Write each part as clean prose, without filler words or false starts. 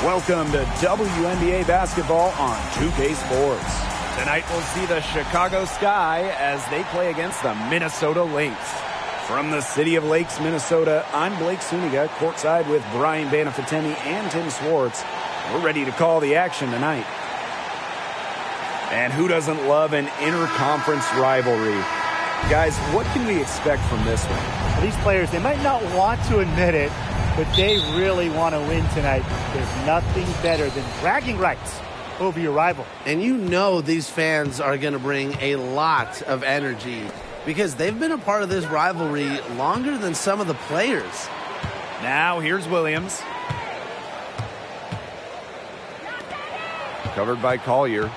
Welcome to WNBA basketball on 2K Sports. Tonight we'll see the Chicago Sky as they play against the Minnesota Lynx. From the city of Lakes, Minnesota, I'm Blake Suniga, courtside with Brian Banafiteni and Tim Swartz. We're ready to call the action tonight. And who doesn't love an interconference rivalry? Guys, what can we expect from this one? These players, they might not want to admit it, but they really want to win tonight. There's nothing better than bragging rights over your rival. And you know these fans are going to bring a lot of energy because they've been a part of this rivalry longer than some of the players. Now here's Williams. Covered by Collier.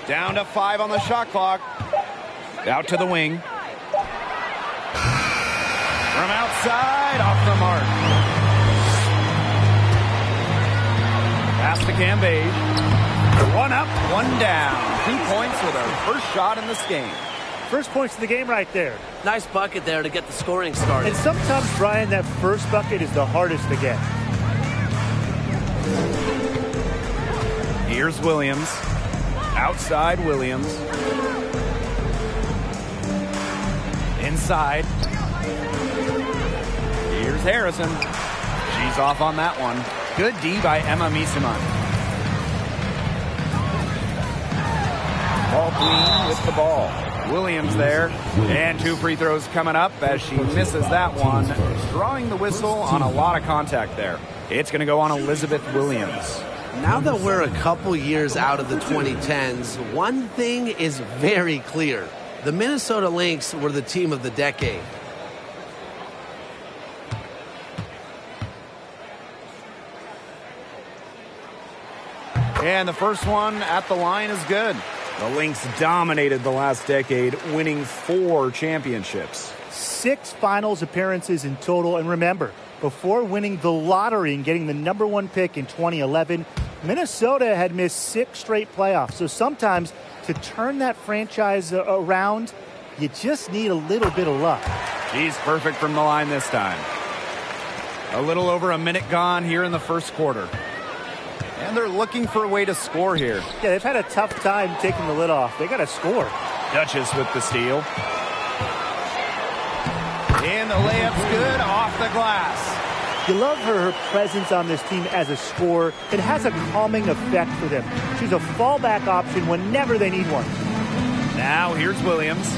Down to 5 on the shot clock. Out to the wing. From outside, off the mark. Pass to Cambage. One up, one down. 2 points with our first shot in this game. First points of the game right there. Nice bucket there to get the scoring started. And sometimes, Brian, that first bucket is the hardest to get. Here's Williams. Outside Williams. Inside. Here's Harrison. She's off on that one. Good D by Emma Miesemann. Ball Queen with the ball. Williams there. And 2 free throws coming up as she misses that one. Drawing the whistle on a lot of contact there. It's going to go on Elizabeth Williams. Now that we're a couple years out of the 2010s, one thing is very clear. The Minnesota Lynx were the team of the decade. And the first one at the line is good. The Lynx dominated the last decade, winning 4 championships. 6 finals appearances in total. And remember, before winning the lottery and getting the #1 pick in 2011, Minnesota had missed 6 straight playoffs. So sometimes to turn that franchise around, you just need a little bit of luck. She's perfect from the line this time. A little over a minute gone here in the first quarter. And they're looking for a way to score here. Yeah, they've had a tough time taking the lid off. They got to score. Duchess with the steal. And the layup's good off the glass. You love her presence on this team as a scorer. It has a calming effect for them. She's a fallback option whenever they need one. Now here's Williams.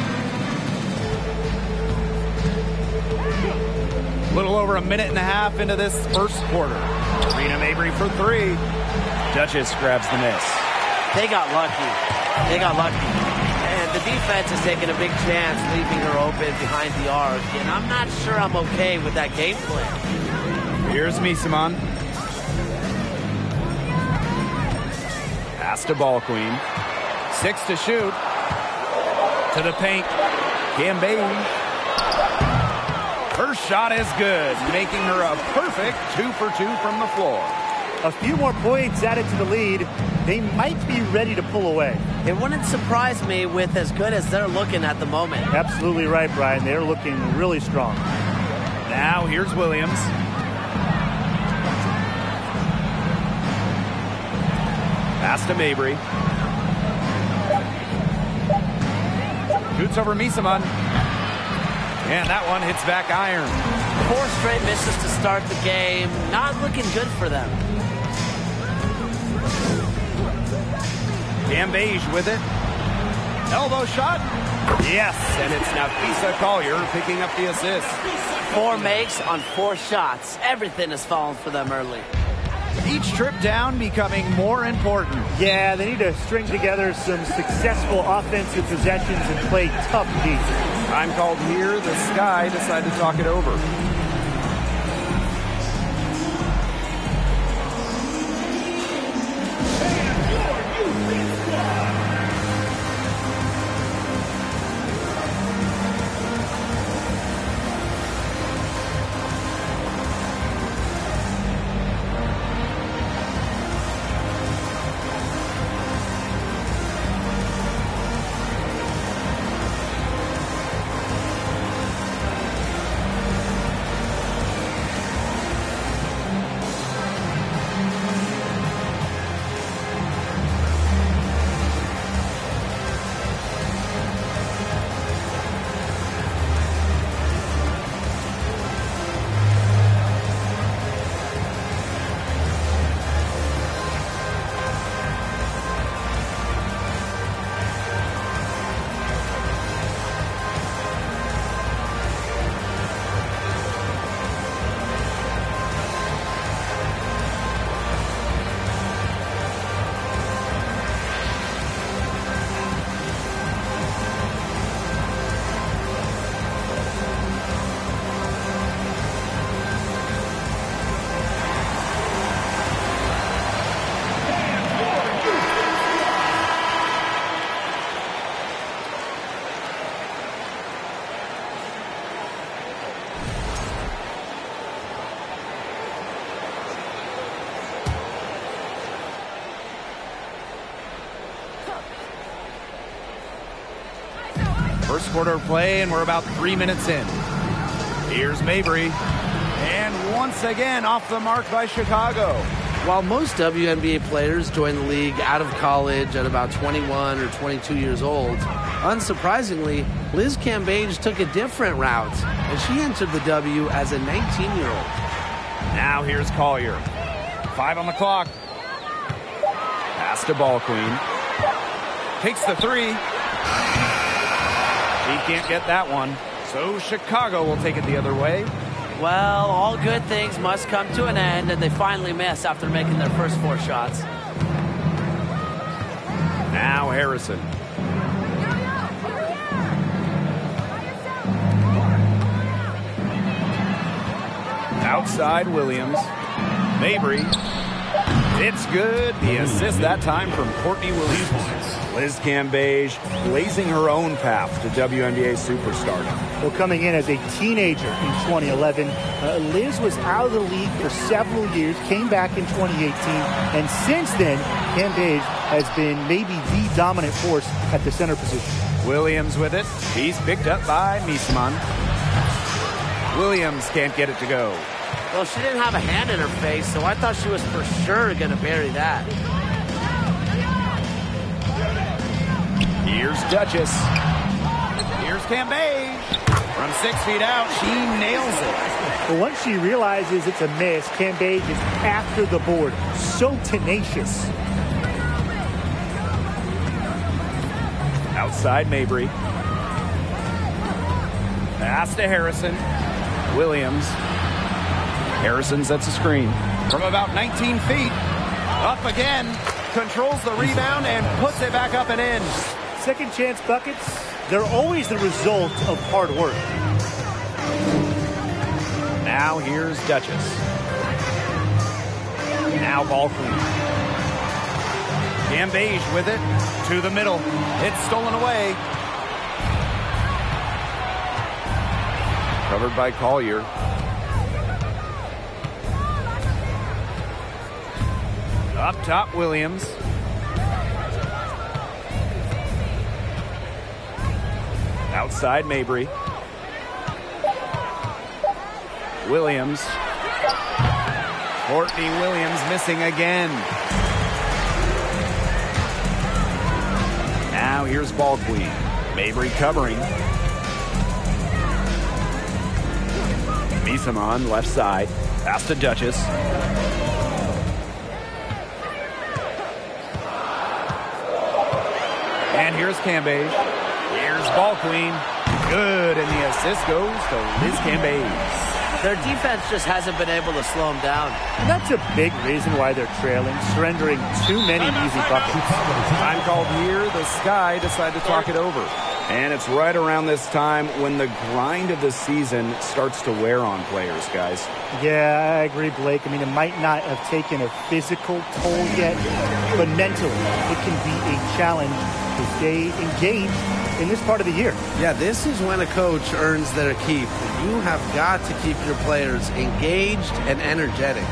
A little over a minute and a half into this first quarter. Rena Mabry for 3. Duchess grabs the miss. They got lucky. And the defense is taking a big chance, leaving her open behind the arc. And I'm not sure I'm okay with that game plan. Here's Miesemann. Pass to Ball Queen. 6 to shoot. To the paint. Cambage. Her shot is good, making her a perfect 2 for 2 from the floor. A few more points added to the lead. They might be ready to pull away. It wouldn't surprise me with as good as they're looking at the moment. Absolutely right, Brian. They're looking really strong. Now here's Williams. Pass to Mabry. Shoots over Miesemann. And that one hits back iron. 4 straight misses to start the game. Not looking good for them. Cambage with it. Elbow shot. Yes, and it's Nafisa Collier picking up the assist. 4 makes on 4 shots. Everything has fallen for them early. Each trip down becoming more important. Yeah, they need to string together some successful offensive possessions and play tough defense. Time called here. The Sky decide to talk it over. First quarter of play, and we're about 3 minutes in. Here's Mabry. And once again, off the mark by Chicago. While most WNBA players join the league out of college at about 21 or 22 years old, unsurprisingly, Liz Cambage took a different route, and she entered the W as a 19-year-old. Now here's Collier. 5 on the clock. Pass to Ball Queen. Takes the 3. He can't get that one. So Chicago will take it the other way. Well, all good things must come to an end, and they finally miss after making their first 4 shots. Now Harrison. Outside Williams. Mabry. It's good. The assist that time from Courtney Williams. Liz Cambage blazing her own path to WNBA superstardom. Well, coming in as a teenager in 2011, Liz was out of the league for several years, came back in 2018, and since then, Cambage has been maybe the dominant force at the center position. Williams with it. He's picked up by Miesman. Williams can't get it to go. Well, she didn't have a hand in her face, so I thought she was for sure going to bury that. Here's Duchess. Here's Cambage. From 6 feet out, she nails it. But once she realizes it's a miss, Cambage is after the board. So tenacious. Outside Mabry. Pass to Harrison. Williams. Harrison sets a screen from about 19 feet. Up again. Controls the rebound and puts it back up and in. Second chance buckets, they're always the result of hard work. Now here's Duchess. Now Ball Queen. Cambage with it to the middle. It's stolen away. Covered by Collier. Up top, Williams. Outside, Mabry. Williams. Courtney Williams missing again. Now here's Ball Queen. Mabry covering. Miesman left side. Pass to Duchess. And here's Cambage. Here's Ball Queen. Good, and the assist goes to Liz Cambage. Their defense just hasn't been able to slow them down. And that's a big reason why they're trailing, surrendering too many easy buckets. Time called here. The Sky decide to talk it over. And it's right around this time when the grind of the season starts to wear on players, guys. Yeah, I agree, Blake. I mean, it might not have taken a physical toll yet, but mentally, it can be a challenge to stay engaged in this part of the year. Yeah, this is when a coach earns their keep. You have got to keep your players engaged and energetic.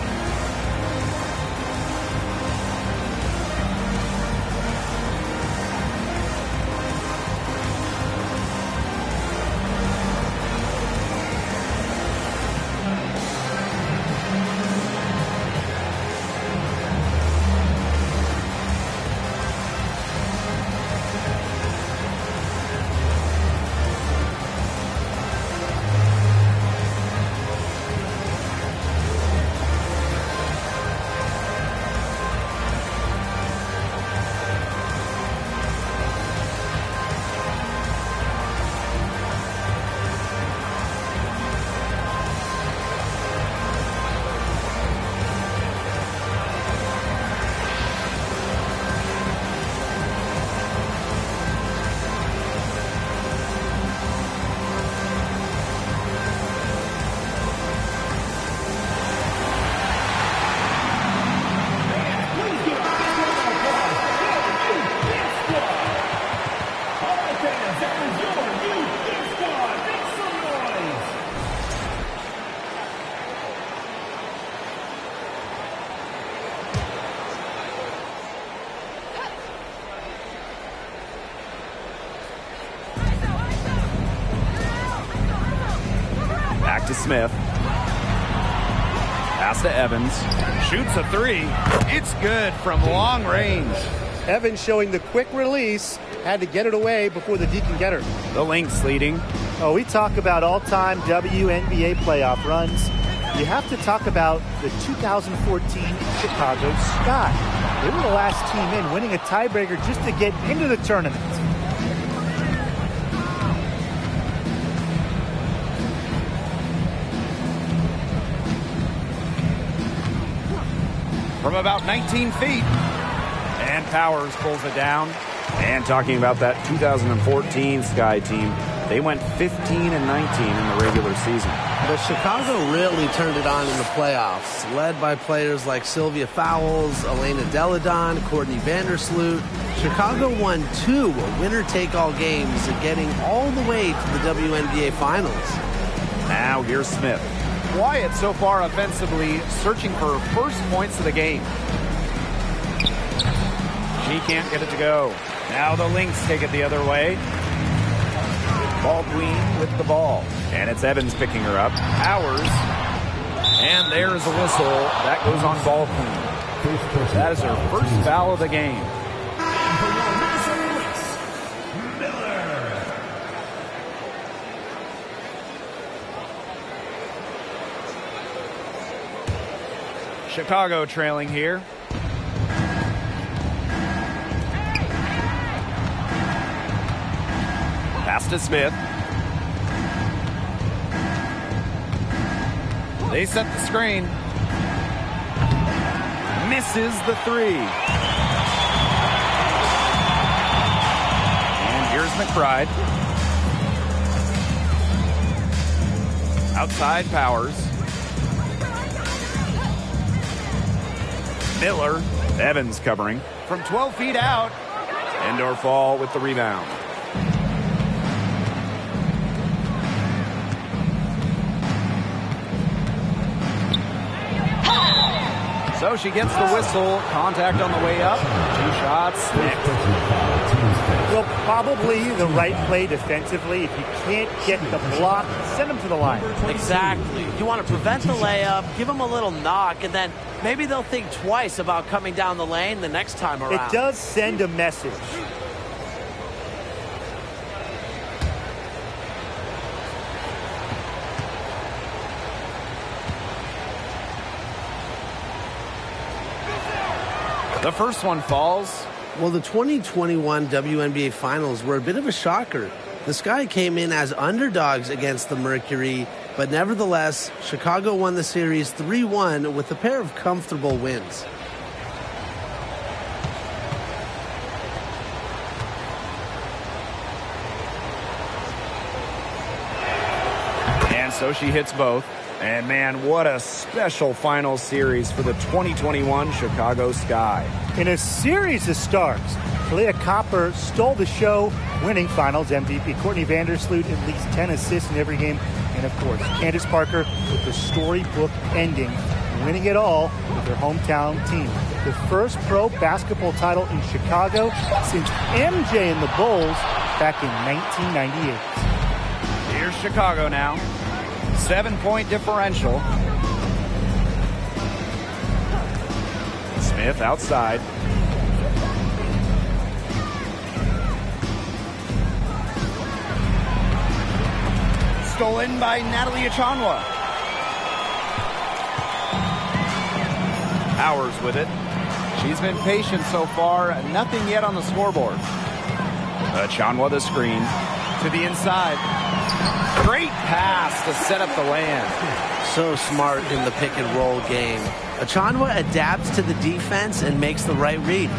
to Smith. Pass to Evans. Shoots a three. It's good from long range. Evans showing the quick release. Had to get it away before the D can get her. The Lynx leading. Oh, we talk about all-time WNBA playoff runs. You have to talk about the 2014 Chicago Sky. They were the last team in, winning a tiebreaker just to get into the tournament. From about 19 feet. And Powers pulls it down. And talking about that 2014 Sky team, they went 15-19 in the regular season. But Chicago really turned it on in the playoffs, led by players like Sylvia Fowles, Elena Deladon, Courtney Vandersloot. Chicago won 2 winner-take-all games, getting all the way to the WNBA Finals. Now here's Smith. Quiet so far offensively, searching for her first points of the game. She can't get it to go. Now the Lynx take it the other way. Baldwin with the ball. And it's Evans picking her up. Powers. And there's a whistle. That goes on Baldwin. That is her first foul of the game. Chicago trailing here. Pass to Smith. They set the screen. Misses the three. And here's McBride. Outside Powers. Miller. Evans covering. From 12 feet out. Endorf with the rebound. So she gets the whistle. Contact on the way up. 2 shots. Well, probably the right play defensively. If you can't get the block, send them to the line. Exactly. You want to prevent the layup, give them a little knock, and then maybe they'll think twice about coming down the lane the next time around. It does send a message. The first one falls. Well, the 2021 WNBA Finals were a bit of a shocker. The Sky came in as underdogs against the Mercury, but nevertheless, Chicago won the series 3-1 with a pair of comfortable wins. And so she hits both. And man, what a special final series for the 2021 Chicago Sky. In a series of stars, Talia Copper stole the show, winning Finals MVP. Courtney Vandersloot at least 10 assists in every game. And of course, Candace Parker with the storybook ending, winning it all with her hometown team. The first pro basketball title in Chicago since MJ and the Bulls back in 1998. Here's Chicago now. 7-point differential. Smith outside. Stolen by Natalie Achanwa. Powers with it. She's been patient so far. Nothing yet on the scoreboard. Achanwa the screen. To the inside. Great pass to set up the land. So smart in the pick and roll game. Achanwa adapts to the defense and makes the right read.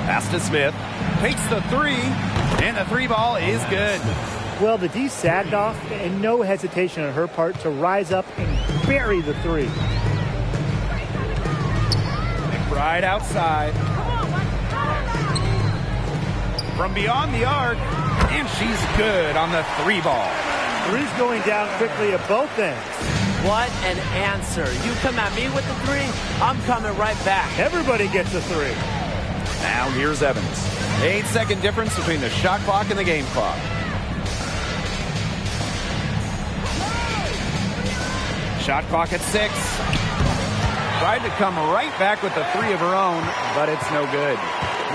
Pass to Smith. Takes the three. And the three ball is good. Well, the D sagged off, and no hesitation on her part to rise up and bury the three. McBride outside. From beyond the arc, and she's good on the three ball. Three's going down quickly at both ends. What an answer. You come at me with the three, I'm coming right back. Everybody gets a three. Now here's Evans. 8-second difference between the shot clock and the game clock. Shot clock at 6. Tried to come right back with the 3 of her own, but it's no good.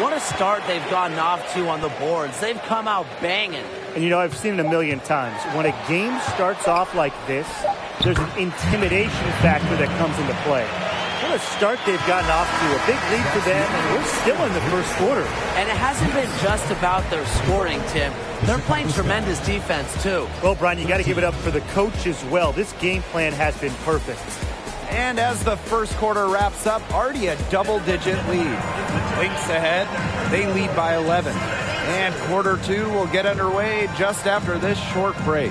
What a start they've gotten off to on the boards. They've come out banging. And, you know, I've seen it a million times. When a game starts off like this, there's an intimidation factor that comes into play. What a start they've gotten off to. A big lead for them, and we're still in the first quarter. And it hasn't been just about their scoring, Tim. They're playing tremendous defense, too. Well, Brian, you got to give it up for the coach as well. This game plan has been perfect. And as the first quarter wraps up, already a double-digit lead. Lynx ahead. They lead by 11. And quarter 2 will get underway just after this short break.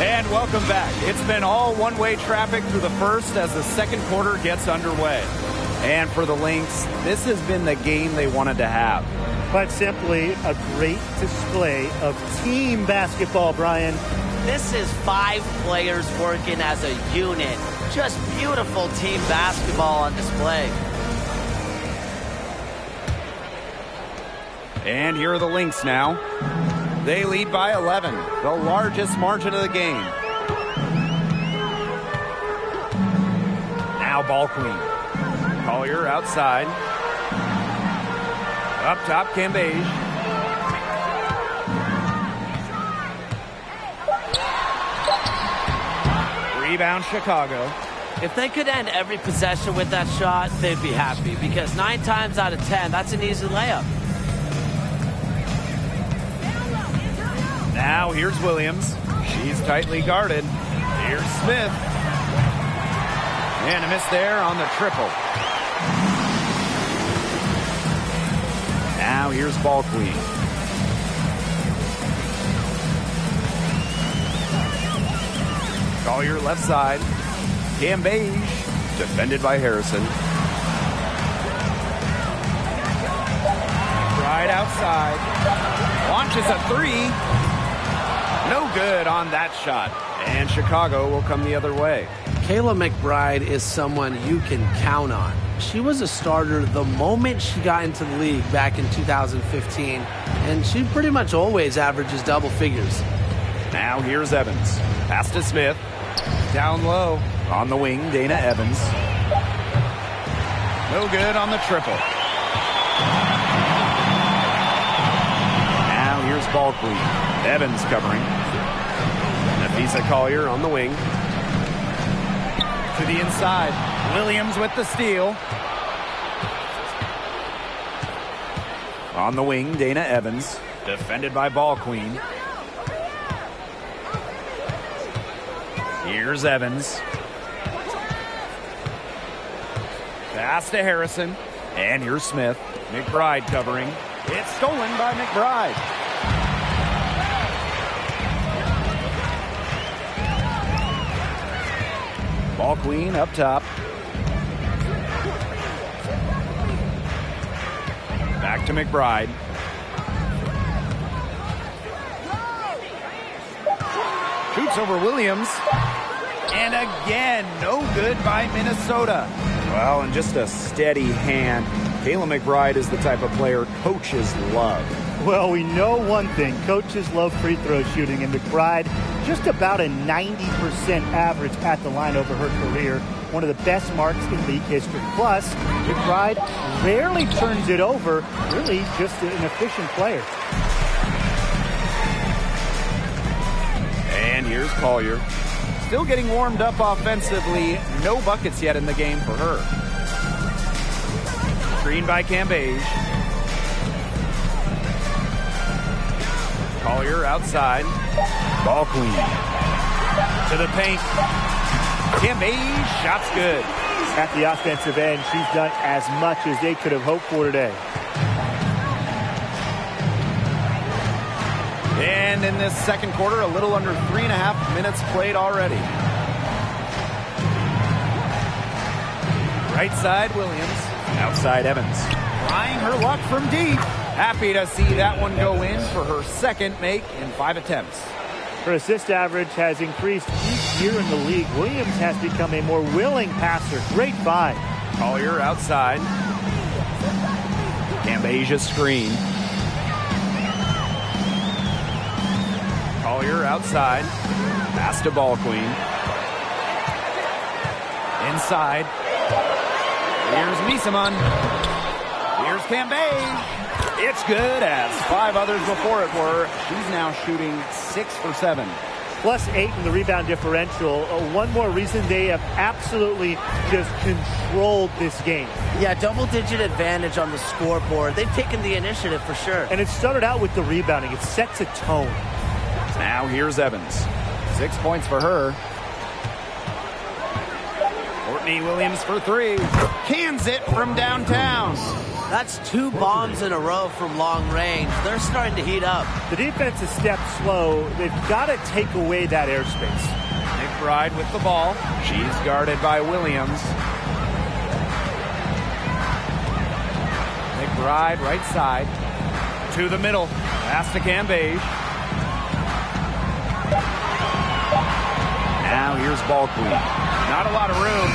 And welcome back. It's been all one-way traffic through the first as the second quarter gets underway. And for the Lynx, this has been the game they wanted to have. Quite simply, a great display of team basketball, Brian. This is 5 players working as a unit. Just beautiful team basketball on display. And here are the Lynx now. They lead by 11, the largest margin of the game. Now ball queen. Collier outside. Up top, Cambage. Rebound, Chicago. If they could end every possession with that shot, they'd be happy, because 9 times out of 10, that's an easy layup. Now here's Williams. She's tightly guarded. Here's Smith. And a miss there on the triple. Now here's ball queen. Collier left side. Cambage defended by Harrison. Right outside. Launches a 3. No good on that shot. And Chicago will come the other way. Kayla McBride is someone you can count on. She was a starter the moment she got into the league back in 2015, and she pretty much always averages double figures. Now here's Evans. Pass to Smith. Down low. On the wing, Dana Evans. No good on the triple. Now here's ball queen. Evans covering. Nafisa Collier on the wing. To the inside. Williams with the steal. On the wing, Dana Evans. Defended by ball queen. Here's Evans. Pass to Harrison. And here's Smith. McBride covering. It's stolen by McBride. Ball queen up top. Back to McBride. Shoots over Williams. And again, no good by Minnesota. Well, and just a steady hand. Kayla McBride is the type of player coaches love. Well, we know one thing. Coaches love free throw shooting, and McBride just about a 90% average at the line over her career. One of the best marks in league history. Plus, McBride rarely turns it over. Really just an efficient player. And here's Collier. Still getting warmed up offensively. No buckets yet in the game for her. Screen by Cambage. Collier outside. Ball queen. To the paint. Cambage, shot's good. At the offensive end, she's done as much as they could have hoped for today. And in this second quarter, a little under 3.5 minutes played already. Right side, Williams. Outside, Evans. Trying her luck from deep. Happy to see that one go in for her second make in 5 attempts. Her assist average has increased each year in the league. Williams has become a more willing passer. Great find. Collier outside. Cambasia screen. Collier outside. Pass to Ball Queen. Inside. Here's Misaman. Here's Cambage. It's good, as 5 others before it were. She's now shooting 6 for 7. +8 in the rebound differential. One more reason they have absolutely just controlled this game. Yeah, double-digit advantage on the scoreboard. They've taken the initiative for sure. And it started out with the rebounding. It sets a tone. Now here's Evans. 6 points for her. Courtney Williams for 3. Cans it from downtown. That's 2 bombs in a row from long range. They're starting to heat up. The defense is stepped slow. They've got to take away that airspace. McBride with the ball. She's guarded by Williams. McBride right side. To the middle. Pass to Cambage. Now here's Ball Queen. Not a lot of room.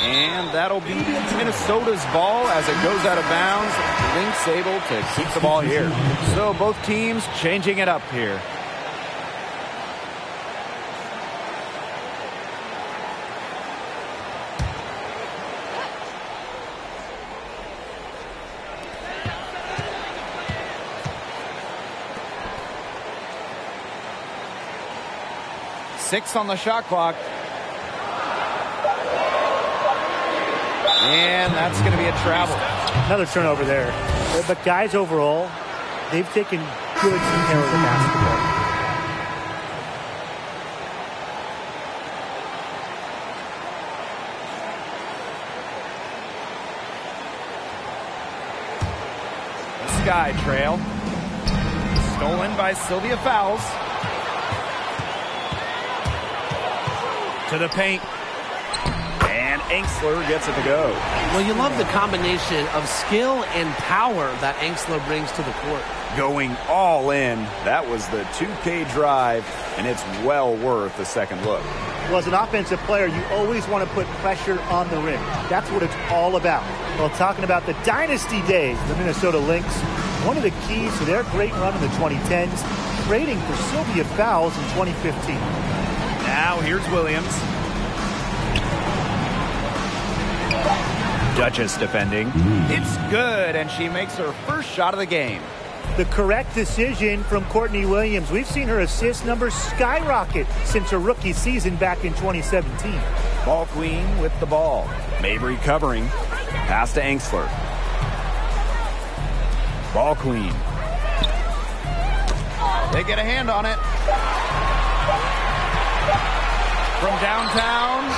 And that'll be Minnesota's ball as it goes out of bounds. Lynx able to keep the ball here. So both teams changing it up here. Six on the shot clock. And that's going to be a travel. Another turnover there. But guys, overall, they've taken good care of the basketball. Sky trail. Stolen by Sylvia Fowles. To the paint. And Angsler gets it to go. Well, you love the combination of skill and power that Angsler brings to the court. Going all in. That was the 2K drive, and it's well worth a second look. Well, as an offensive player, you always want to put pressure on the rim. That's what it's all about. Well, talking about the dynasty days, the Minnesota Lynx, one of the keys to their great run in the 2010s, trading for Sylvia Fowles in 2015. Now here's Williams. Duchess defending. It's good, and she makes her first shot of the game. The correct decision from Courtney Williams. We've seen her assist numbers skyrocket since her rookie season back in 2017. Ball Queen with the ball. Mabry covering. Pass to Angsler. Ball Queen. They get a hand on it. From downtown.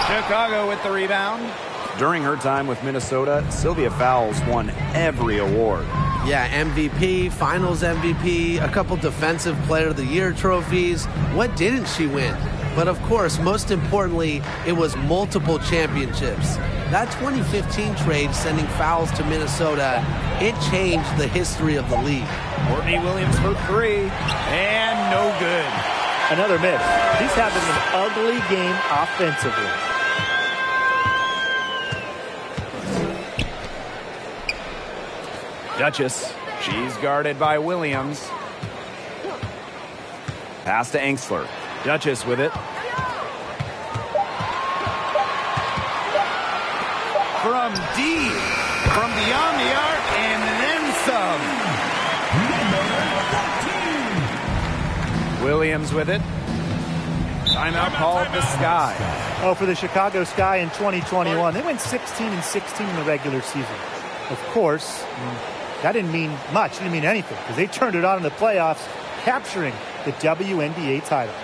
Chicago with the rebound. During her time with Minnesota, Sylvia Fowles won every award. Yeah, MVP, Finals MVP, a couple Defensive Player of the Year trophies. What didn't she win? But of course, most importantly, it was multiple championships. That 2015 trade sending Fowles to Minnesota, it changed the history of the league. Courtney Williams for 3, and no good. Another miss. She's having an ugly game offensively. Duchess, she's guarded by Williams. Pass to Angsler. Duchess with it. From deep, from beyond the arc, and then some. Williams with it. Timeout called the Sky. Oh, for the Chicago Sky in 2021. They went 16-16 in the regular season. Of course, that didn't mean much. It didn't mean anything because they turned it on in the playoffs, capturing the WNBA title.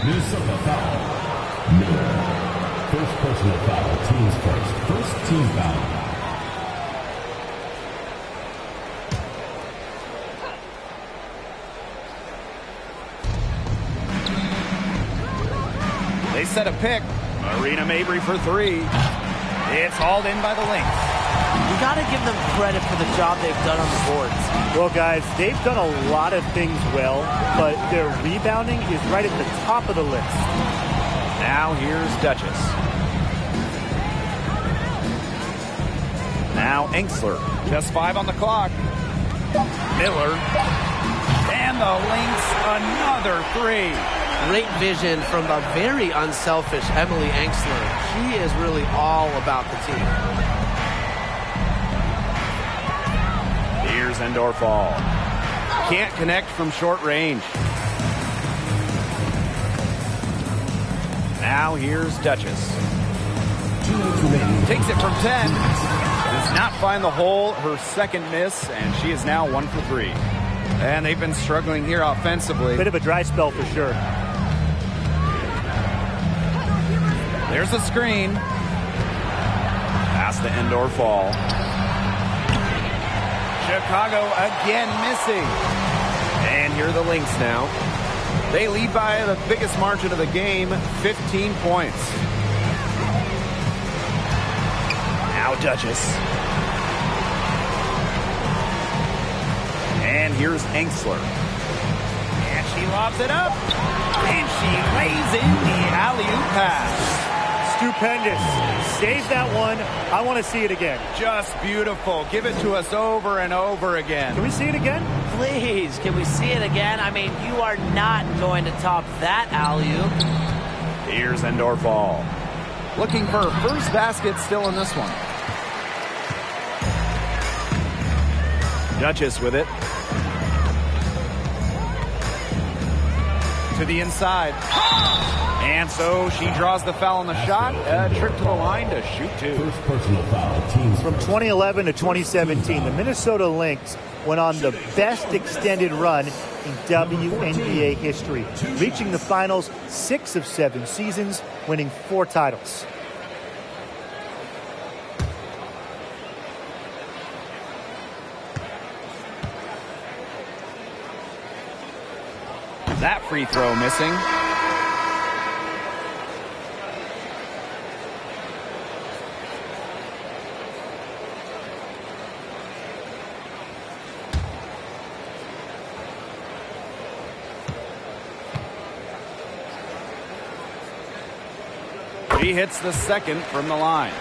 Minnesota foul. Miller. First personal foul. Teams first. First team foul. They set a pick. Marina Mabry for three. It's hauled in by the Lynx. You got to give them credit for the job they've done on the boards. Well, guys, they've done a lot of things well, but their rebounding is right at the top of the list. Now here's Duchess. Now Enxler. Just 5 on the clock. Miller. And the Lynx, another three. Great vision from the very unselfish Emily Enxler. She is really all about the team. Here's Endorfall. Can't connect from short range. Now here's Duchess. Takes it from 10. Does not find the hole. Her second miss, and she is now 1 for 3. And they've been struggling here offensively. Bit of a dry spell for sure. There's a screen. Pass to Endorfall. Chicago again missing. And here are the Lynx now. They lead by the biggest margin of the game, 15 points. Now Duchess. And here's Enxler. And she lobs it up. And she lays in the alley-oop pass. Stupendous. Save that one. I want to see it again. Just beautiful. Give it to us over and over again. Can we see it again? Please, can we see it again? I mean, you are not going to top that alley-oop. Here's Endorfall. Looking for her first basket still in this one. Duchess with it. To the inside. And so she draws the foul on the shot. A trip to the line to shoot two. First personal foul. Teams From 2011 to 2017, the Minnesota Lynx went on the best extended run in WNBA history, reaching the finals 6 of 7 seasons, winning 4 titles. That free throw missing. She hits the second from the line.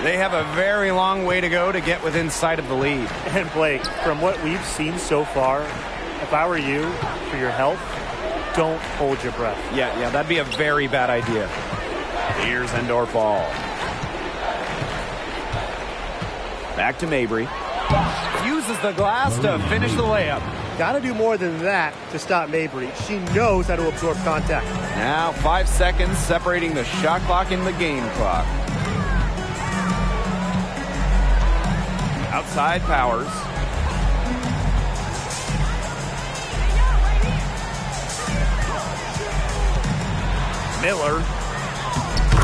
They have a very long way to go to get within sight of the lead. And Blake, from what we've seen so far, if I were you, for your health, don't hold your breath. Yeah, that'd be a very bad idea. Here's Endorfall. Back to Mabry. Uses the glass to finish the layup. Got to do more than that to stop Mabry. She knows how to absorb contact. Now 5 seconds separating the shot clock and the game clock. Outside Powers. Miller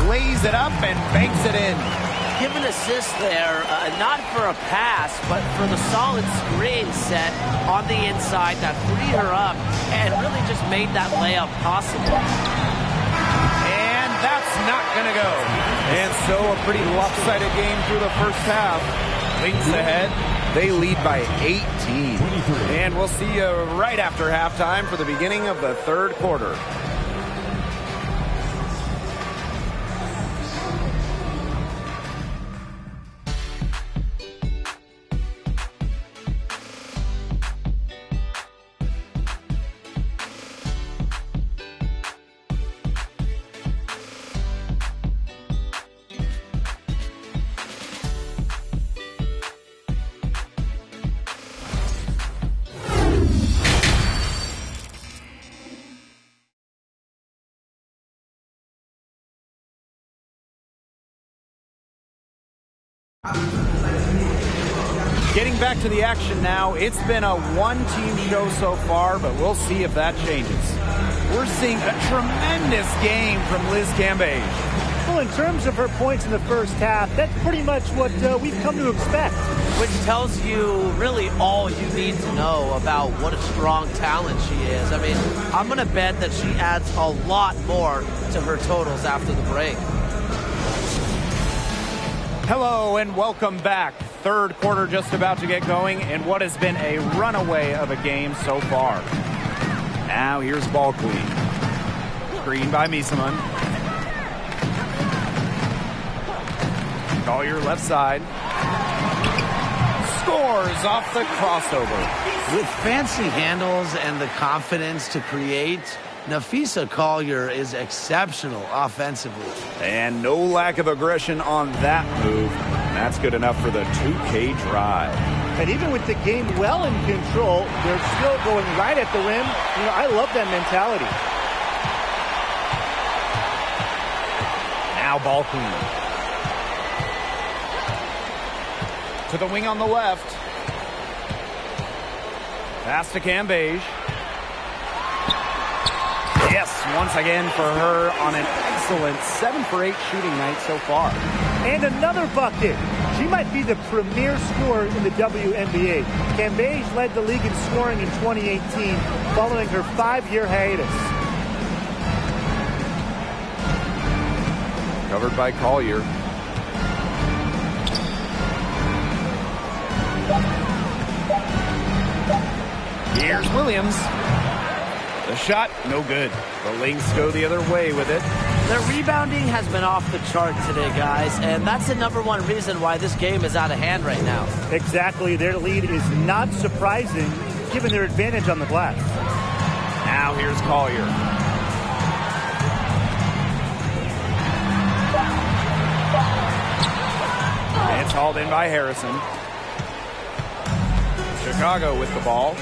lays it up and banks it in. Give an assist there, not for a pass, but for the solid screen set on the inside that freed her up and really just made that layup possible. And that's not going to go. And so a pretty lopsided game through the first half. Lynx ahead. They lead by 18. And we'll see you right after halftime for the beginning of the third quarter. Getting back to the action now, it's been a one-team show so far, but we'll see if that changes. We're seeing a tremendous game from Liz Cambage. Well, in terms of her points in the first half, that's pretty much what we've come to expect. Which tells you really all you need to know about what a strong talent she is. I mean, I'm going to bet that she adds a lot more to her totals after the break. Hello and welcome back. Third quarter just about to get going in what has been a runaway of a game so far. Now here's ball queen. Screen by Miesemann. Collier left side. Scores off the crossover. With fancy handles and the confidence to create, Napheesa Collier is exceptional offensively. And no lack of aggression on that move. That's good enough for the 2K drive. And even with the game well in control, they're still going right at the rim. You know, I love that mentality. Now ball queen. To the wing on the left. Pass to Cambage. Yes, once again for her on an excellent 7 for 8 shooting night so far. And another bucket. She might be the premier scorer in the WNBA. Cambage led the league in scoring in 2018 following her 5-year hiatus. Covered by Collier. Here's Williams. The shot, no good. The Lynx go the other way with it. Their rebounding has been off the chart today, guys, and that's the #1 reason why this game is out of hand right now. Exactly. Their lead is not surprising given their advantage on the glass. Now here's Collier. It's hauled in by Harrison. Chicago with the ball.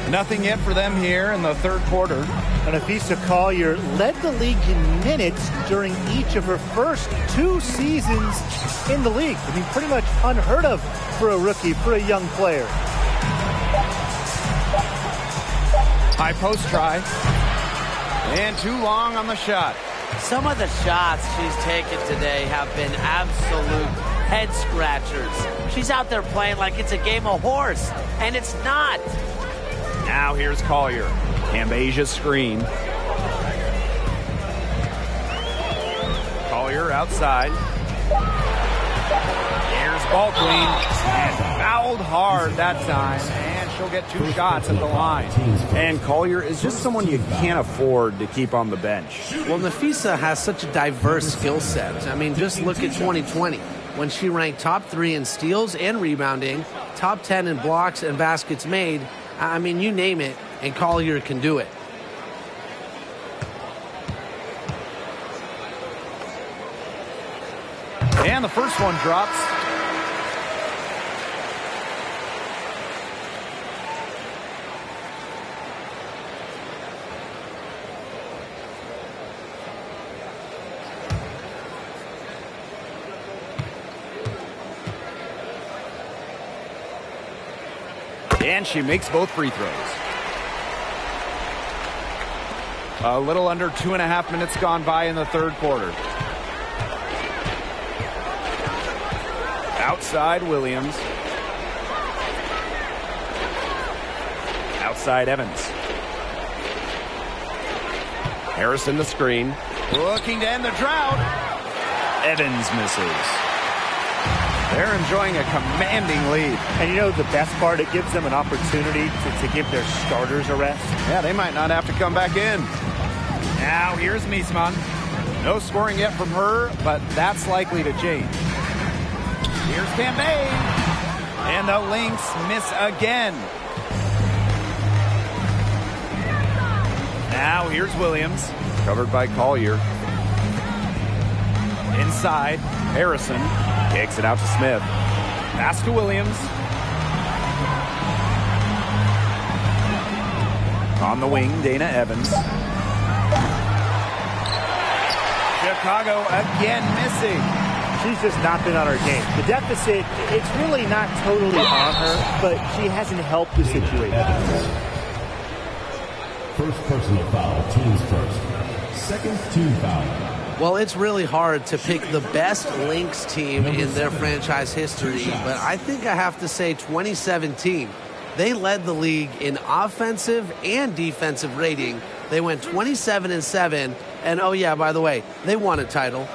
Nothing yet for them here in the third quarter. And Napheesa Collier led the league in minutes during each of her first 2 seasons in the league. I mean, pretty much unheard of for a rookie, for a young player. High post try. And too long on the shot. Some of the shots she's taken today have been absolute head scratchers. She's out there playing like it's a game of horse, and it's not. Now here's Collier. Cambage's screen. Collier outside. Here's ball queen. And fouled hard that time. And she'll get 2 shots at the line. And Collier is just someone you can't afford to keep on the bench. Well, Napheesa has such a diverse skill set. I mean, just look at 2020 when she ranked top 3 in steals and rebounding, top 10 in blocks and baskets made. I mean, you name it, and Collier can do it. And the first one drops. And she makes both free throws. A little under 2.5 minutes gone by in the third quarter. Outside Williams. Outside Evans. Harrison the screen. Looking to end the drought. Evans misses. They're enjoying a commanding lead. And you know the best part, it gives them an opportunity to give their starters a rest. Yeah, they might not have to come back in. Now here's Miesemann. No scoring yet from her, but that's likely to change. Here's Cambage. And the Lynx miss again. Now here's Williams. Covered by Collier. Inside, Harrison. Kicks it out to Smith. Pass to Williams. On the wing, Dana Evans. Chicago again missing. she's just not been on her game. The deficit, it's really not totally on her, but she hasn't helped the situation. First personal foul, teams first. Second team foul. Well, it's really hard to pick the best Lynx team in their franchise history, but I think I have to say 2017. They led the league in offensive and defensive rating. They went 27-7, and oh yeah, by the way, they won a title.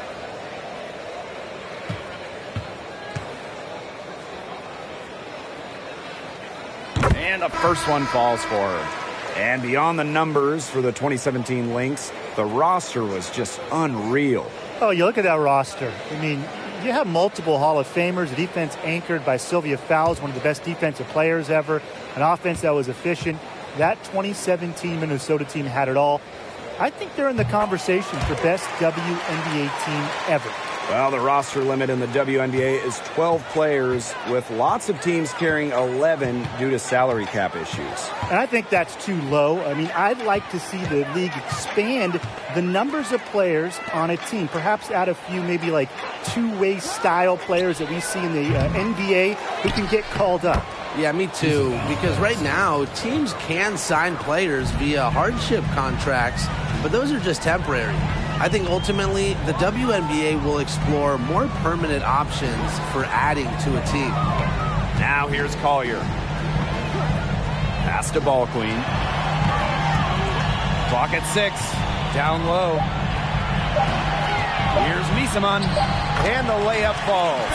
And the first one falls for her. And beyond the numbers for the 2017 Lynx, the roster was just unreal. Oh, you look at that roster. I mean, you have multiple Hall of Famers, a defense anchored by Sylvia Fowles, one of the best defensive players ever, an offense that was efficient. That 2017 Minnesota team had it all. I think they're in the conversation for best WNBA team ever. Well, the roster limit in the WNBA is 12 players, with lots of teams carrying 11 due to salary cap issues. And I think that's too low. I mean, I'd like to see the league expand the numbers of players on a team, perhaps add a few maybe like two-way style players that we see in the NBA who can get called up. Yeah, me too, because right now teams can sign players via hardship contracts, but those are just temporary. I think ultimately the WNBA will explore more permanent options for adding to a team. Now here's Collier. Pass to Ball Queen. Clock at 6. Down low. Here's Misaman. And the layup falls.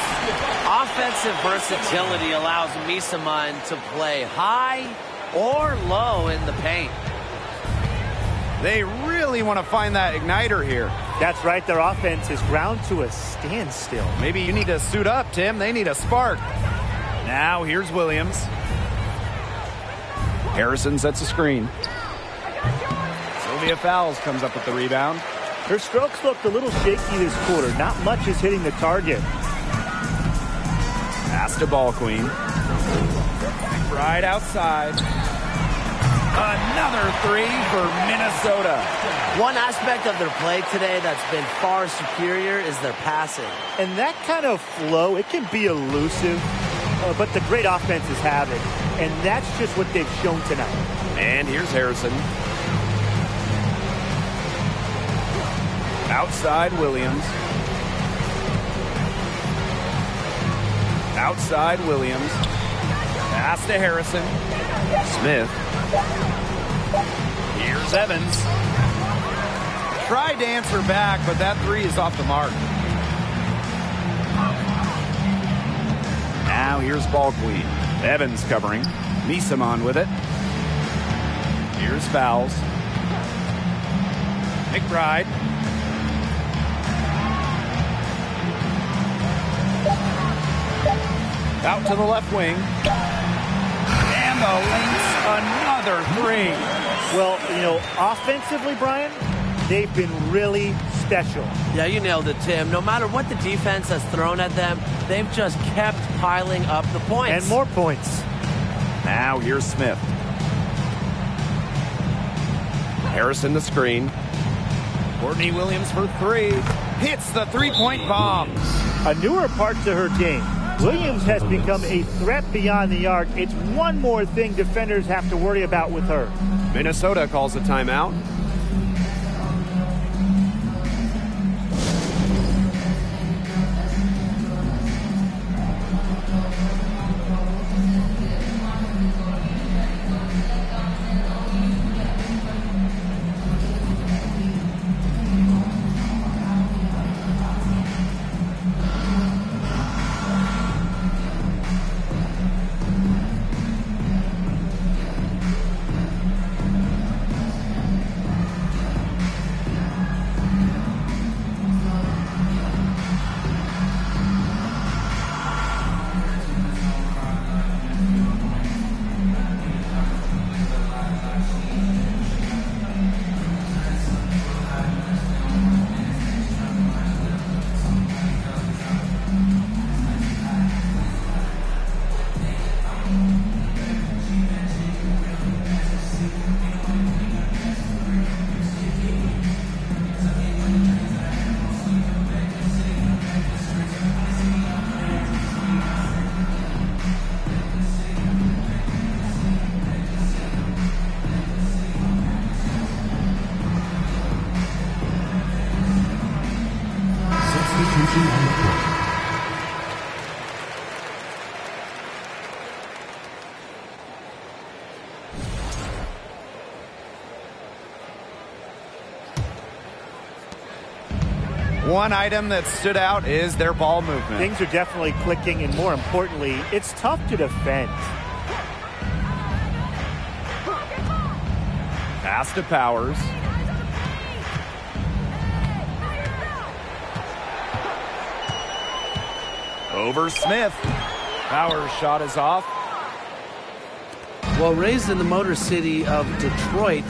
Offensive versatility allows Misaman to play high or low in the paint. They really want to find that igniter here. That's right. Their offense is ground to a standstill. Maybe you need to suit up, Tim. They need a spark. Now here's Williams. Harrison sets a screen. Sylvia Fowles comes up with the rebound. Her strokes looked a little shaky this quarter. Not much is hitting the target. Pass to Ball Queen. Right outside. Another three for Minnesota. One aspect of their play today that's been far superior is their passing. And that kind of flow, it can be elusive, but the great offenses have it. And that's just what they've shown tonight. And here's Harrison. Outside Williams. Outside Williams. Pass to Harrison. Smith. Here's Evans. Tried to answer back, but that three is off the mark. Now here's Ball Queen. Evans covering. Misaman with it. Here's Fowles. McBride. Out to the left wing. And the Lynx, another three. Well, you know, offensively, Brian, they've been really special. Yeah, you nailed it, Tim. No matter what the defense has thrown at them, they've just kept piling up the points. And more points. Now here's Smith. Harrison the screen. Courtney Williams for three. Hits the three-point bomb. A newer part to her game. Williams has become a threat beyond the arc. It's one more thing defenders have to worry about with her. Minnesota calls a timeout. One item that stood out is their ball movement. Things are definitely clicking, and more importantly, it's tough to defend. Pass to Powers. Over Smith. Powers' shot is off. Well, raised in the Motor City of Detroit,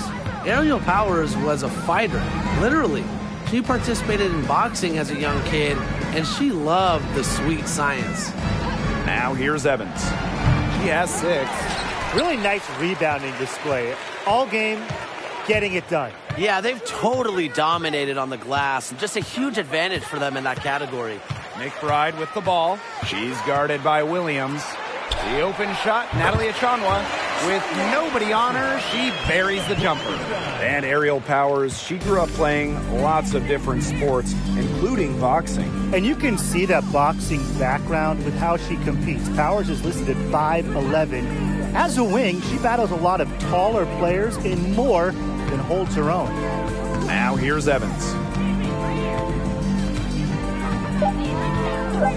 Aerial Powers was a fighter, literally. She participated in boxing as a young kid, and she loved the sweet science. Now here's Evans. She has 6. Really nice rebounding display. All game, getting it done. Yeah, they've totally dominated on the glass. Just a huge advantage for them in that category. McBride with the ball. She's guarded by Williams. The open shot, Natalie Achanwa. With nobody on her, she buries the jumper. And Aerial Powers, she grew up playing lots of different sports, including boxing. And you can see that boxing background with how she competes. Powers is listed at 5'11". As a wing, she battles a lot of taller players and more than holds her own. Now here's Evans.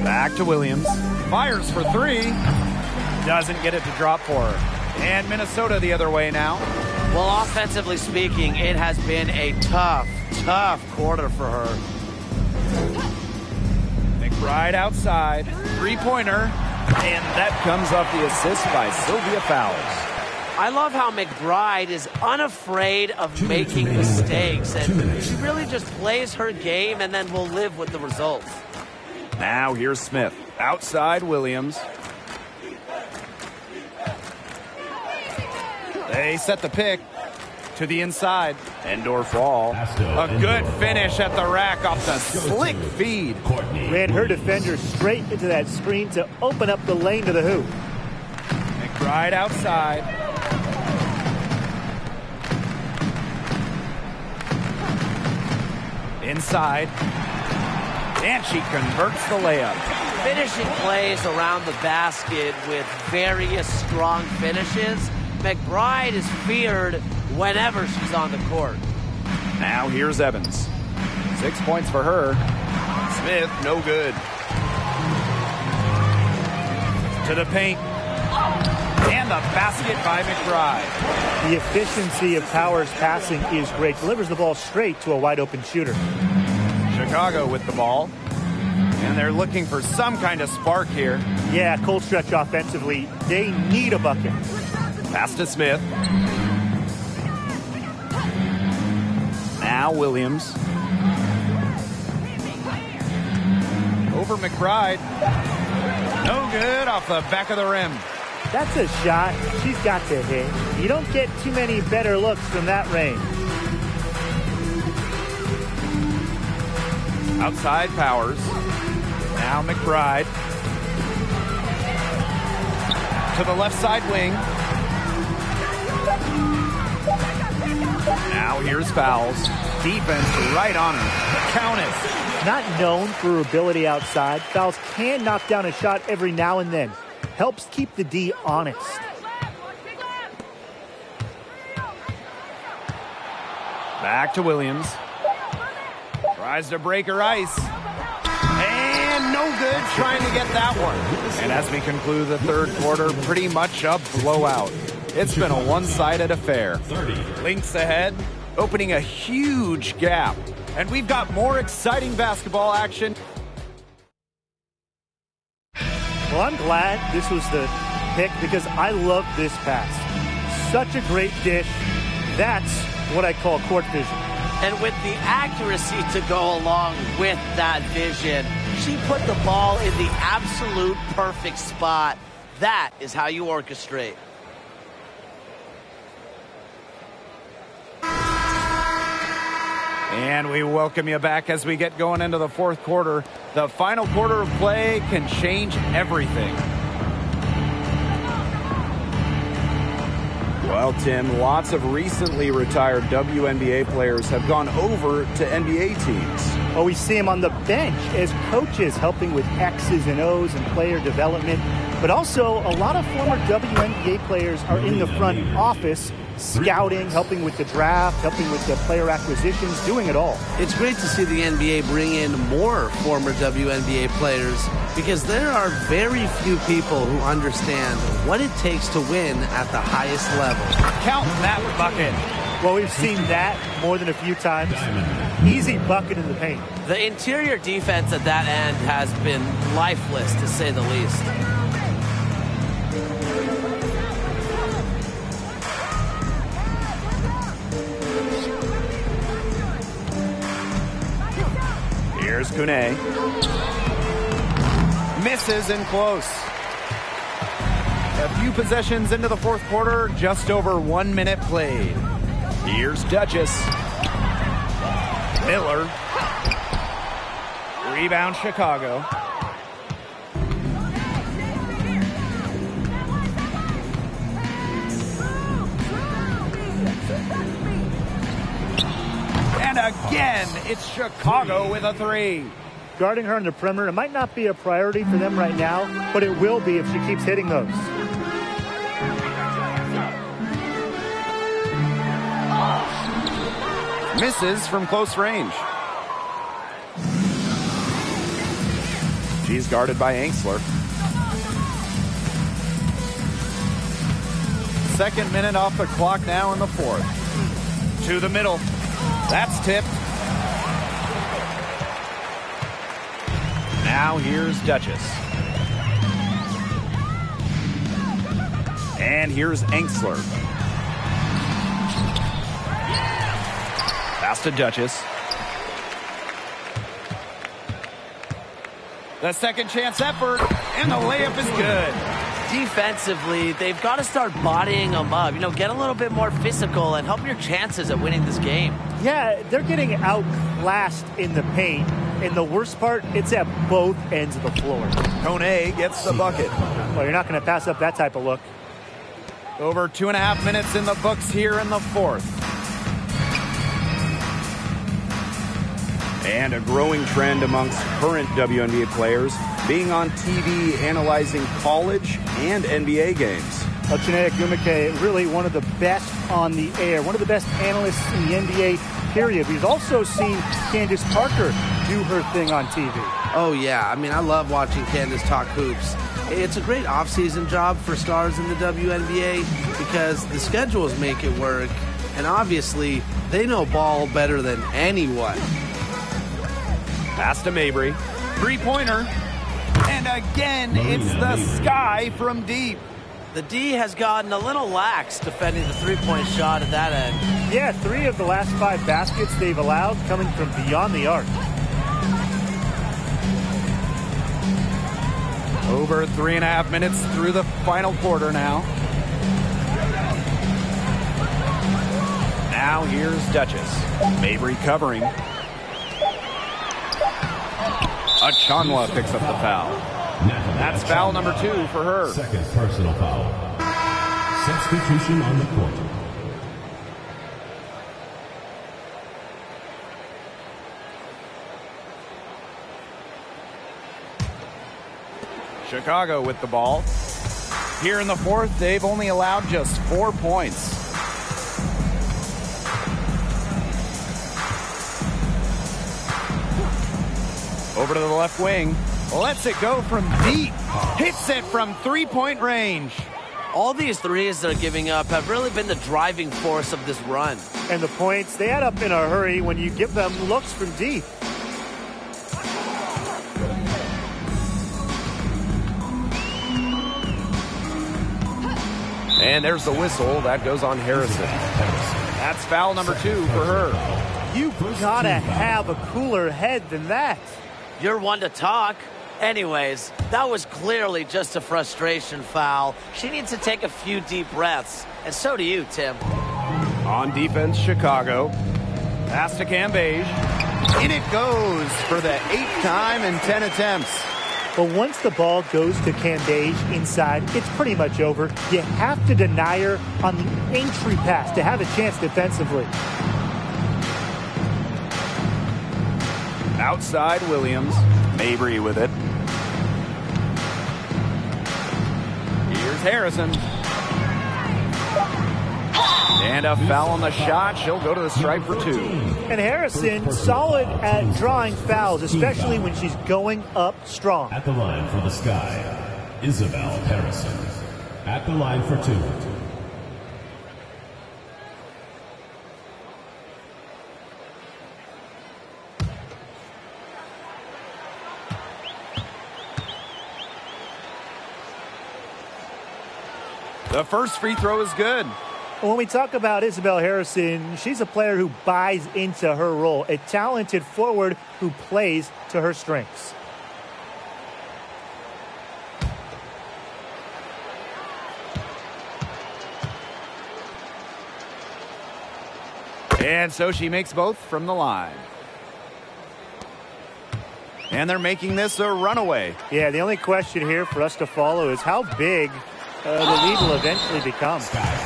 Back to Williams. Fires for 3. Doesn't get it to drop for her. And Minnesota the other way now. Well, offensively speaking, it has been a tough quarter for her. McBride outside. 3-pointer. And that comes off the assist by Sylvia Fowles. I love how McBride is unafraid of making mistakes. And she really just plays her game and then will live with the results. Now here's Smith. Outside Williams. They set the pick to the inside. Endorf Wall. A good finish at the rack off the slick feed. Ran her defender straight into that screen to open up the lane to the hoop. McBride outside. Inside. And she converts the layup. Finishing plays around the basket with various strong finishes. McBride is feared whenever she's on the court. Now here's Evans. 6 points for her. Smith, no good. To the paint. And the basket by McBride. The efficiency of Powers' passing is great. Delivers the ball straight to a wide-open shooter. Chicago with the ball. And they're looking for some kind of spark here. Yeah, cold stretch offensively. They need a bucket. Pass to Smith. Now Williams. Over McBride. No good off the back of the rim. That's a shot she's got to hit. You don't get too many better looks from that range. Outside Powers. Now McBride. To the left side wing. Now here's Fowles. Defense right on her. Count it. Not known for her ability outside, Fowles can knock down a shot every now and then. Helps keep the D honest. Back to Williams. Tries to break her ice. And no good trying to get that one. And as we conclude the third quarter, pretty much a blowout. It's been a one-sided affair. Lynx ahead, opening a huge gap. And we've got more exciting basketball action. Well, I'm glad this was the pick because I love this pass. Such a great dish. That's what I call court vision. And with the accuracy to go along with that vision, she put the ball in the absolute perfect spot. That is how you orchestrate. And we welcome you back as we get going into the fourth quarter. The final quarter of play can change everything. Well, Tim, lots of recently retired WNBA players have gone over to NBA teams. Oh, we see them on the bench as coaches helping with X's and O's and player development. But also, a lot of former WNBA players are in the front office scouting, helping with the draft, helping with the player acquisitions, doing it all. It's great to see the NBA bring in more former WNBA players because there are very few people who understand what it takes to win at the highest level. Count that bucket. Well, we've seen that more than a few times. Easy bucket in the paint. The interior defense at that end has been lifeless, to say the least. Here's Kune. Misses in close. A few possessions into the fourth quarter, just over 1 minute played. Here's Duchess. Miller. Rebound Chicago. And again, it's Chicago with a three. Guarding her on the perimeter, it might not be a priority for them right now, but it will be if she keeps hitting those. Misses from close range. She's guarded by Angsler. Second minute off the clock now in the fourth. To the middle. That's tipped. Now here's Duchess. And here's Angsler. Pass to Duchess. The second chance effort, and the layup is good. Defensively, they've got to start bodying them up. You know, get a little bit more physical and help your chances at winning this game. Yeah, they're getting outclassed in the paint. And the worst part, it's at both ends of the floor. Kone gets the bucket. Well, you're not going to pass up that type of look. Over 2.5 minutes in the books here in the fourth. And a growing trend amongst current WNBA players being on TV analyzing college and NBA games. Chineye Ogwumike, really one of the best on the air, one of the best analysts in the NBA, period. We've also seen Candace Parker do her thing on TV. Oh, yeah. I mean, I love watching Candace talk hoops. It's a great off-season job for stars in the WNBA because the schedules make it work, and obviously, they know ball better than anyone. Pass to Mabry. Three-pointer. And again, it's the sky from deep. The D has gotten a little lax defending the three-point shot at that end. Yeah, 3 of the last 5 baskets they've allowed coming from beyond the arc. Over 3.5 minutes through the final quarter now. Now here's Duchess. Mabry covering. Achanwa picks up the foul. That's foul number 2 for her. Second personal foul. Substitution on the court. Chicago with the ball. Here in the fourth, they've only allowed just 4 points. Over to the left wing. Lets it go from deep. Hits it from three-point range. All these threes they're giving up have really been the driving force of this run. And the points, they add up in a hurry when you give them looks from deep. And there's the whistle. That goes on Harrison. That's foul number 2 for her. You've got to have a cooler head than that. You're one to talk. Anyways, that was clearly just a frustration foul. She needs to take a few deep breaths. And so do you, Tim. On defense, Chicago. Pass to Cambage. In it goes for the 8th time in 10 attempts. But once the ball goes to Cambage inside, it's pretty much over. You have to deny her on the entry pass to have a chance defensively. Outside Williams. Mabry with it. Here's Harrison. And a foul on the shot. She'll go to the stripe for 2. And Harrison, solid at drawing fouls, especially when she's going up strong. At the line for the Sky, Isabel Harrison. At the line for 2. The first free throw is good. When we talk about Isabel Harrison, she's a player who buys into her role, a talented forward who plays to her strengths. And so she makes both from the line. And they're making this a runaway. Yeah, the only question here for us to follow is how big the lead will eventually become.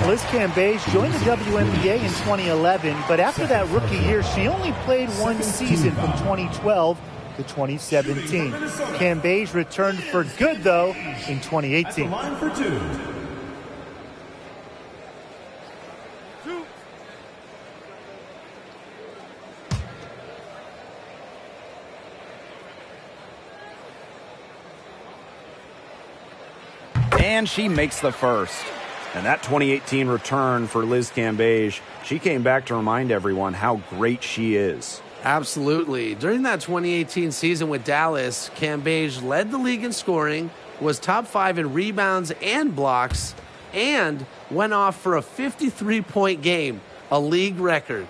Liz Cambage joined the WNBA in 2011, but after that rookie year, she only played one season from 2012 to 2017. Cambage returned for good, though, in 2018. Line for 2. And she makes the first. And that 2018 return for Liz Cambage, she came back to remind everyone how great she is. Absolutely. During that 2018 season with Dallas, Cambage led the league in scoring, was top 5 in rebounds and blocks, and went off for a 53-point game, a league record.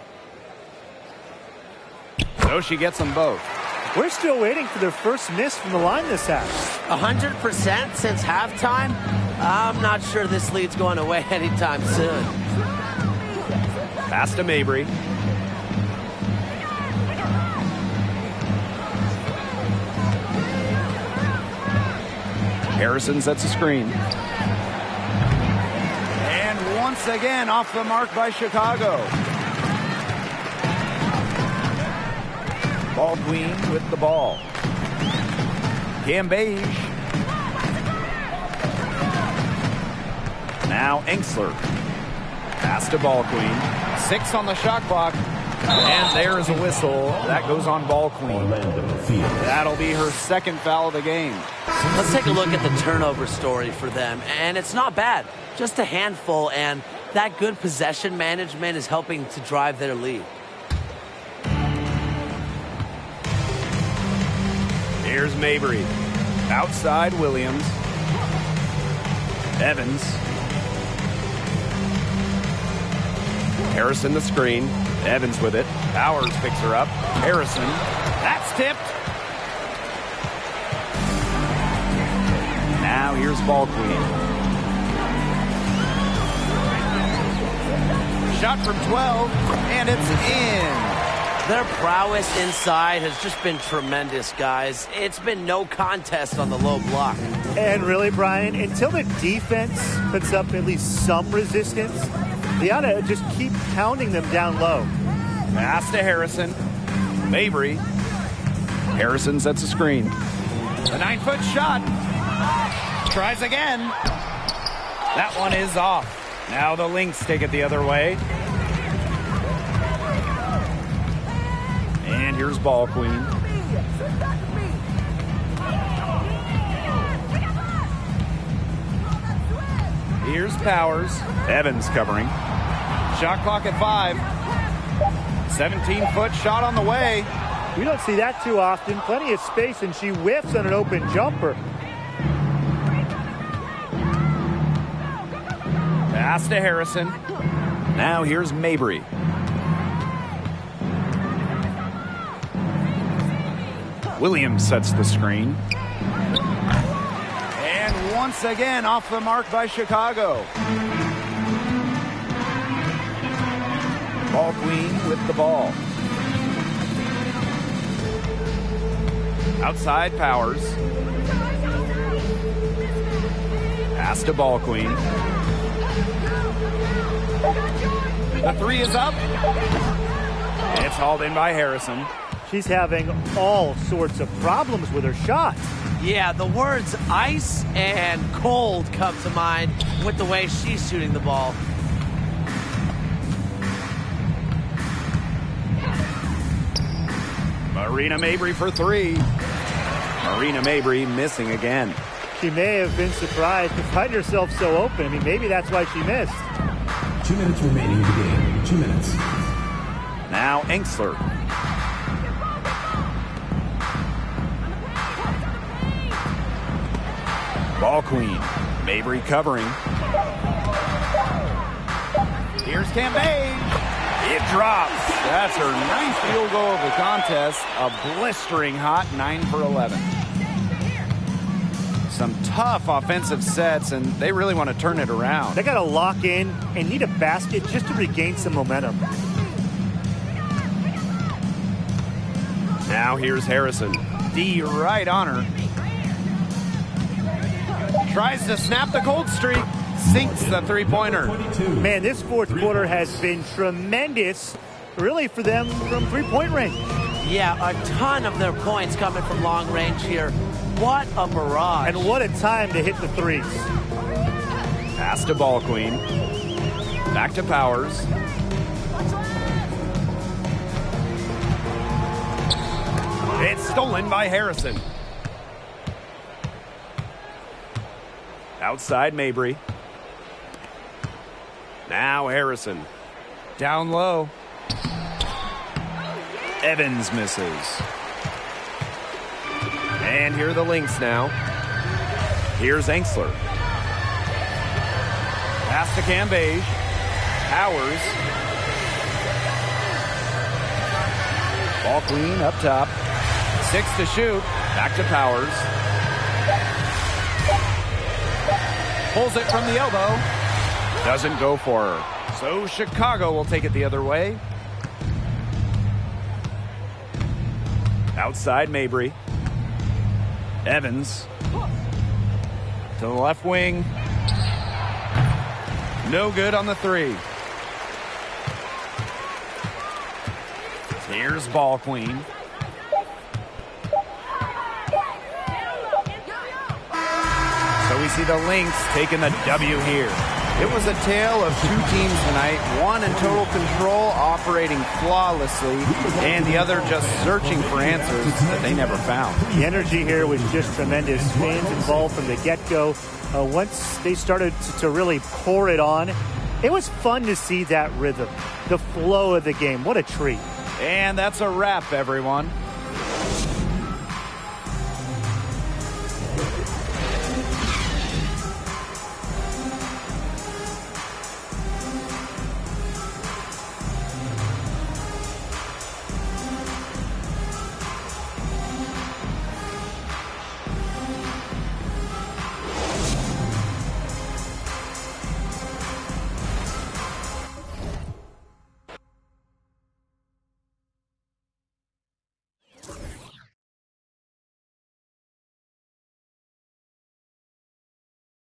So she gets them both. We're still waiting for their first miss from the line this half. 100% since halftime. I'm not sure this lead's going away anytime soon. Pass to Mabry. Harrison sets a screen. And once again off the mark by Chicago. Ball queen with the ball. Cambage. Now Enksler. Pass to ball queen. 6 on the shot clock. And there is a whistle. That goes on ball queen. That'll be her second foul of the game. Let's take a look at the turnover story for them. And it's not bad. Just a handful. And that good possession management is helping to drive their lead. Here's Mabry. Outside Williams. Evans. Harrison the screen. Evans with it. Powers picks her up. Harrison. That's tipped. Now here's ball queen. Shot from 12, and it's in. Their prowess inside has just been tremendous, guys. It's been no contest on the low block. And really, Brian, until the defense puts up at least some resistance, they ought to just keep pounding them down low. Pass to Harrison. Mabry. Harrison sets a screen. The 9-foot shot. Tries again. That one is off. Now the Lynx take it the other way. And here's ball queen. Here's Powers. Evans covering. Shot clock at 5. 17-foot shot on the way. We don't see that too often. Plenty of space, and she whiffs on an open jumper. Pass to Harrison. Now here's Mabry. Williams sets the screen. And once again off the mark by Chicago. Ball queen with the ball. Outside Powers. Pass to ball queen. The 3 is up. It's hauled in by Harrison. She's having all sorts of problems with her shot. Yeah, the words ice and cold come to mind with the way she's shooting the ball. Marina Mabry for three. Marina Mabry missing again. She may have been surprised to find herself so open. I mean, maybe that's why she missed. 2 minutes remaining in the game. 2 minutes. Now Enxler. Ball queen. Mabry covering. Here's Cambage. It drops. That's her ninth field goal of the contest. A blistering hot 9 for 11. Some tough offensive sets, and they really want to turn it around. They got to lock in and need a basket just to regain some momentum. Now here's Harrison. D right on her. Tries to snap the cold streak. Sinks the three-pointer. Man, this fourth quarter has been tremendous, really, for them from three-point range. Yeah, a ton of their points coming from long range here. What a barrage. And what a time to hit the threes. Pass to Ball Queen. Back to Powers. It's stolen by Harrison. Outside Mabry. Now Harrison. Down low. Evans misses. And here are the Lynx now. Here's Enxler. Pass to Cambage. Powers. Ball queen up top. 6 to shoot. Back to Powers. Pulls it from the elbow. Doesn't go for her. So Chicago will take it the other way. Outside Mabry. Evans. To the left wing. No good on the three. Here's Ball Queen. So we see the Lynx taking the W here. It was a tale of two teams tonight, one in total control, operating flawlessly, and the other just searching for answers that they never found. The energy here was just tremendous. Fans involved from the get-go. Once they started to really pour it on, it was fun to see that rhythm, the flow of the game. What a treat. And that's a wrap, everyone.